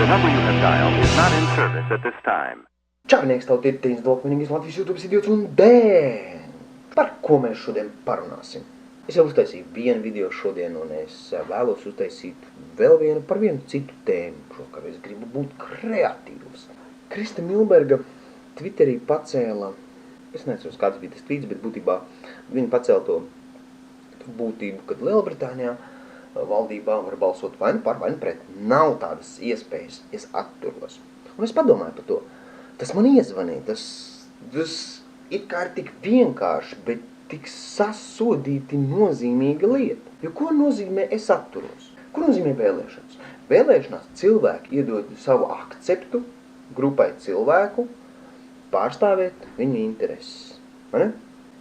number you have dialed is not in service at this time. Čavnieks tev tirtiņas Dolfinīgas Latvijas YouTube idiots un dēļ. Par ko mēs šodien parunāsim? Es jau uztaisīju vienu video šodien un es vēlos uztaisīt vēl vienu par vienu citu tēmu. Šokar es gribu būt kreatīvs. Krista Milberga Twitterī pacēla, es nezinu, kāds bija tas tweets, bet būtībā viņa pacēla to būtību, kad Lielbritānijā valdībā var balsot vai nu par, vai nu pret. Nav tādas iespējas, es atturos. Un es padomāju par to. Tas man iezvanīja, tas it kā ir tik vienkārši, bet tik sasodīti nozīmīga lieta. Jo ko nozīmē es atturos? Ko nozīmē vēlēšanas? Vēlēšanās cilvēki iedod savu akceptu grupai cilvēku pārstāvēt viņu intereses. Vai ne?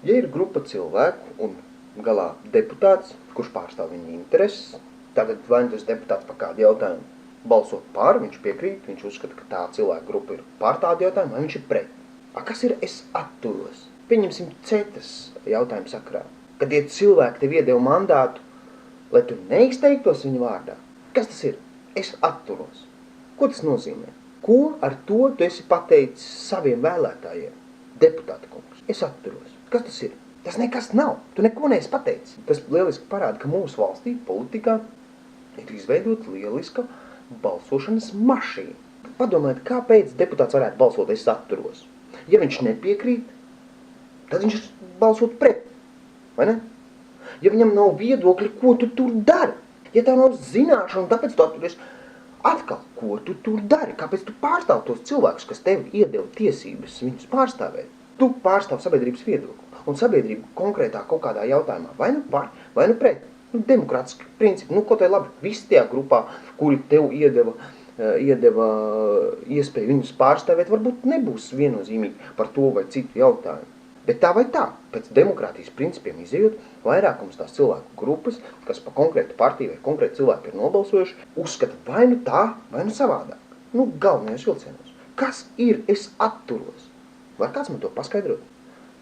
Ja ir grupa cilvēku un galā deputāts, kurš pārstāv viņu intereses, tagad vai tas deputāts par kādu jautājumu balsot pār, viņš piekrīt, viņš uzskata, ka tā cilvēka grupa ir pār tādu jautājumu, vai viņš ir pret. Kas ir es atturos? Pieņemsim cetas jautājumu sakrā. Kad tie cilvēki tev iedeva mandātu, lai tu neizteiktos viņu vārdā. Kas tas ir? Es atturos. Ko tas nozīmē? Ko ar to tu esi pateicis saviem vēlētājiem? Deputāta kungs. Es atturos. Kas tas ir? Tas nekas nav. Tu neko neesi pateicis. Tas lieliski parāda, ka mūsu valstī, politikā, ir izveidota lieliska balsošanas mašīna. Padomājiet, kāpēc deputāts varētu balsot es atturos? Ja viņš nepiekrīt, tad viņš balsot pret, vai ne? Ja viņam nav viedokļi, ko tu tur dari? Ja tev nav zināšana, tāpēc tu atturies. Atkal, ko tu tur dari? Kāpēc tu pārstāv tos cilvēkus, kas tev iedeva tiesības viņus pārstāvēt? Tu pārstāv sabiedrības viedokli, un sabiedrība konkrētā kaut kādā jautājumā, vai nu par, vai nu pret. Demokrātiski principi, ko te labi, visi tajā grupā, kuri tev iedeva iespēju viņus pārstāvēt, varbūt nebūs viennozīmīgi par to vai citu jautājumu. Bet tā vai tā, pēc demokrātijas principiem izejot, vairākums tās cilvēku grupas, kas pa konkrētu partiju vai konkrētu cilvēku ir nobalsojuši, uzskata vai nu tā, vai nu savādāk. Galvenajos vilcienos. Kas ir es atturos? Var kāds man to paskaidrot?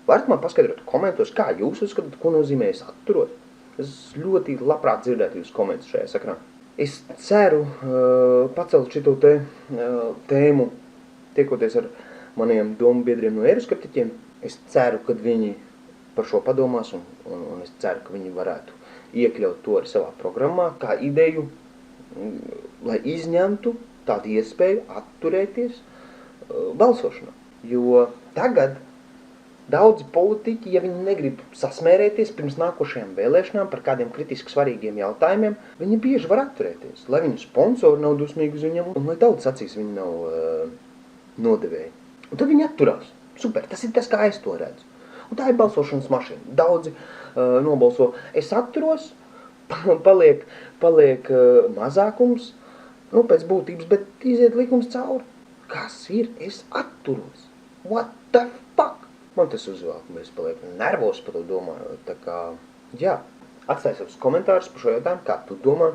Varat man paskaidrot komentos, kā jūs uzskatāt, ko nozīmē es atturos? Es ļoti labprāt dzirdētu jūs komentus šajā sakrā. Es ceru pacelt šito tēmu, tiekoties ar maniem domu biedriem no eiroskeptiķiem. Es ceru, ka viņi par šo padomās un es ceru, ka viņi varētu iekļaut to arī savā programmā, kā ideju, lai izņemtu tādu iespēju atturēties balsošanā. Jo tagad daudzi politiķi, ja viņi negrib sasmērēties pirms nākošajām vēlēšanām par kādiem kritiski svarīgiem jautājumiem, viņi bieži var atturēties, lai viņu sponsori nav dusmīgi uz viņam un lai tautas acīs viņi nav nodevēji. Un tad viņi atturās. Super, tas ir tas, kā es to redzu. Un tā ir balsošanas mašīna. Daudzi nobalso, es atturos, paliek mazākums, pēc būtības, bet iziet likums cauri. Kas ir? Es atturos. What the fuck? Man tas uzvēl, ka es palieku nervos par to domāju. Tā kā, jā, atstāj savus komentārus par šo jautājumu, kā tu domā,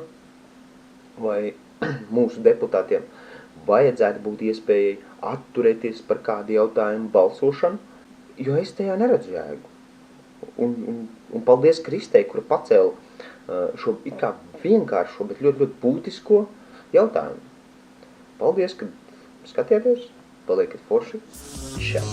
vai mūsu deputātiem vajadzētu būt iespējai atturēties par kādu jautājumu balsošanu, jo es tajā neredzu jēgu. Un paldies Kristei, kura pacēla šo it kā vienkāršo, bet ļoti, ļoti būtisko jautājumu. Paldies, ka skatījāties, paliekat forši. Čau!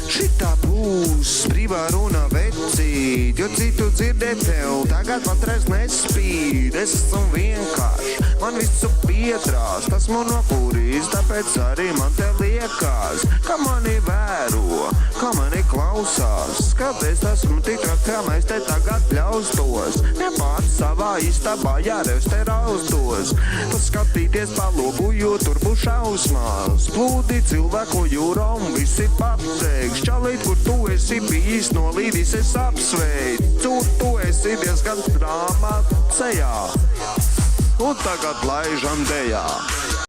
Šitā būs brīvā runa vecīt, jo citu dzirdēt tev tagad patreiz nespīd. Es esmu vienkārši, man visu piedrās, tas man nokurīs, tāpēc arī man te liekas, ka mani vēro, ka mani klausās, kad es esmu tik kā mēs te tagad pļaustos, ne pats savā istabā jārevs te raustos, tas skatīties pa logu, jo tur būs šausmās, plūdi cilvēku jūrā un visi pateiks, čalīt, kur tu esi bijis nolīdis, es apsveicu, tu esi diezgan drāmā cejā, un tagad laižam dejā.